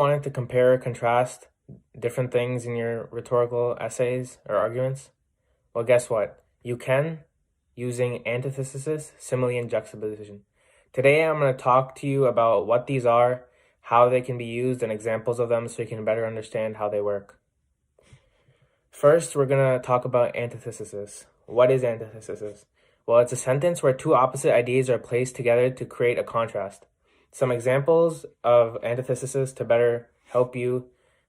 Wanted to compare or contrast different things in your rhetorical essays or arguments? Well, guess what? You can using antithesis, simile, and juxtaposition. Today, I'm going to talk to you about what these are, how they can be used, and examples of them so you can better understand how they work. First, we're going to talk about antithesis. What is antithesis? Well, it's a sentence where two opposite ideas are placed together to create a contrast. Some examples of antithesis to better help you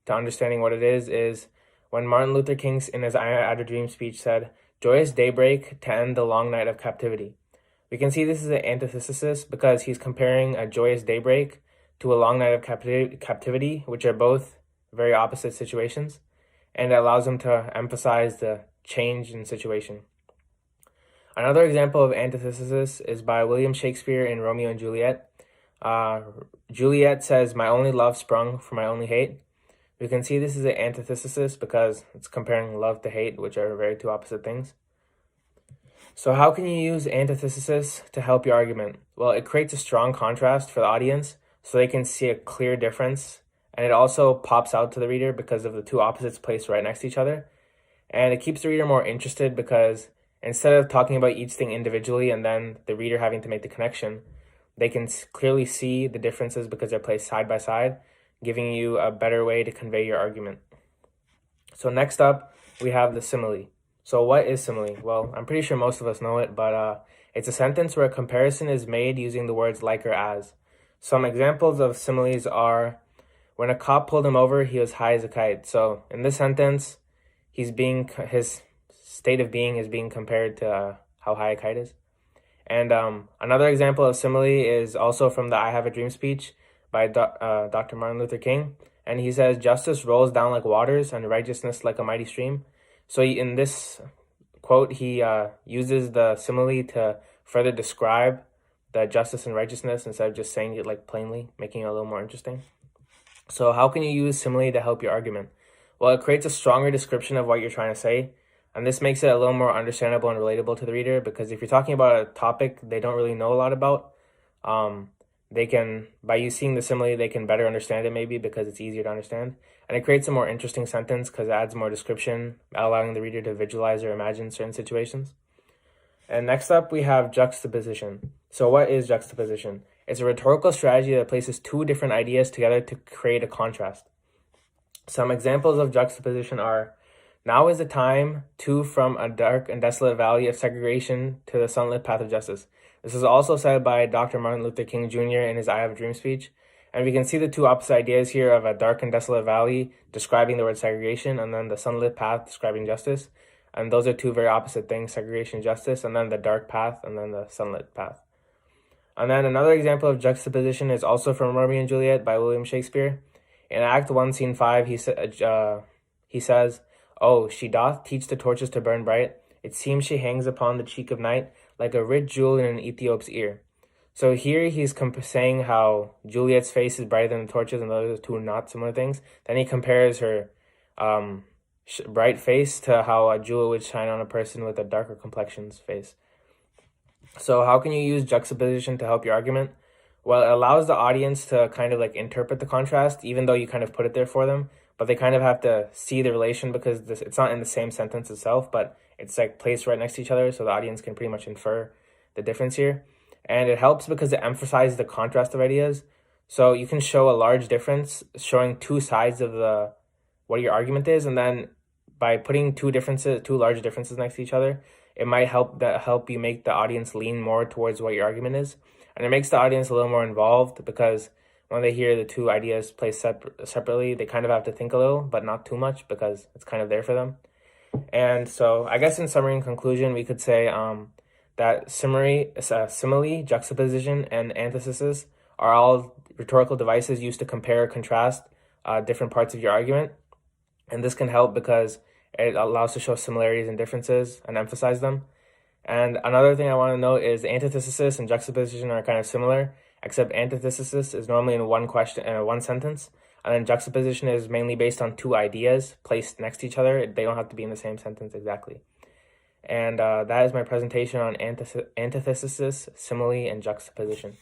to understanding what it is when Martin Luther King in his I Had a Dream speech said, "Joyous daybreak to end the long night of captivity." We can see this is an antithesis because he's comparing a joyous daybreak to a long night of captivity, which are both very opposite situations, and it allows him to emphasize the change in situation. Another example of antithesis is by William Shakespeare in Romeo and Juliet. Juliet says, "My only love sprung from my only hate." We can see this is an antithesis because it's comparing love to hate, which are very two opposite things. So how can you use antithesis to help your argument? Well, it creates a strong contrast for the audience so they can see a clear difference, and it also pops out to the reader because of the two opposites placed right next to each other. And it keeps the reader more interested because instead of talking about each thing individually and then the reader having to make the connection, they can clearly see the differences because they're placed side by side, giving you a better way to convey your argument. So next up, we have the simile. So what is simile? Well, I'm pretty sure most of us know it, but it's a sentence where a comparison is made using the words like or as. Some examples of similes are, when a cop pulled him over, he was high as a kite. So in this sentence, his state of being is being compared to how high a kite is. And another example of simile is also from the I Have a Dream speech by Dr. Martin Luther King. And he says, "Justice rolls down like waters and righteousness like a mighty stream." So in this quote, he uses the simile to further describe the justice and righteousness instead of just saying it like plainly, making it a little more interesting. So how can you use simile to help your argument? Well, it creates a stronger description of what you're trying to say. And this makes it a little more understandable and relatable to the reader because if you're talking about a topic they don't really know a lot about, they can, by you seeing the simile, they can better understand it maybe because it's easier to understand. And it creates a more interesting sentence because it adds more description, allowing the reader to visualize or imagine certain situations. And next up, we have juxtaposition. So what is juxtaposition? It's a rhetorical strategy that places two different ideas together to create a contrast. Some examples of juxtaposition are, "Now is the time to from a dark and desolate valley of segregation to the sunlit path of justice." This is also said by Dr. Martin Luther King Jr. in his I Have a Dream speech. And we can see the two opposite ideas here of a dark and desolate valley describing the word segregation and then the sunlit path describing justice. And those are two very opposite things, segregation and justice, and then the dark path and then the sunlit path. And then another example of juxtaposition is also from Romeo and Juliet by William Shakespeare. In Act 1, Scene 5, he says, "Oh, she doth teach the torches to burn bright. It seems she hangs upon the cheek of night like a rich jewel in an Ethiop's ear." So here he's saying how Juliet's face is brighter than the torches, and those are two not similar things. Then he compares her bright face to how a jewel would shine on a person with a darker complexion's face. So how can you use juxtaposition to help your argument? Well, it allows the audience to kind of like interpret the contrast, even though you kind of put it there for them. But they kind of have to see the relation because it's not in the same sentence itself, but it's like placed right next to each other, so the audience can pretty much infer the difference here. And it helps because it emphasizes the contrast of ideas. So you can show a large difference, showing two sides of what your argument is, and then by putting two large differences next to each other, it might help you make the audience lean more towards what your argument is. And it makes the audience a little more involved because when they hear the two ideas placed separately, they kind of have to think a little, but not too much because it's kind of there for them. And so I guess in summary and conclusion, we could say that simile, juxtaposition, and antithesis are all rhetorical devices used to compare or contrast different parts of your argument. And this can help because it allows to show similarities and differences and emphasize them. And another thing I want to note is antithesis and juxtaposition are kind of similar, except antithesis is normally in one sentence, and then juxtaposition is mainly based on two ideas placed next to each other. They don't have to be in the same sentence exactly. And that is my presentation on antithesis, simile, and juxtaposition.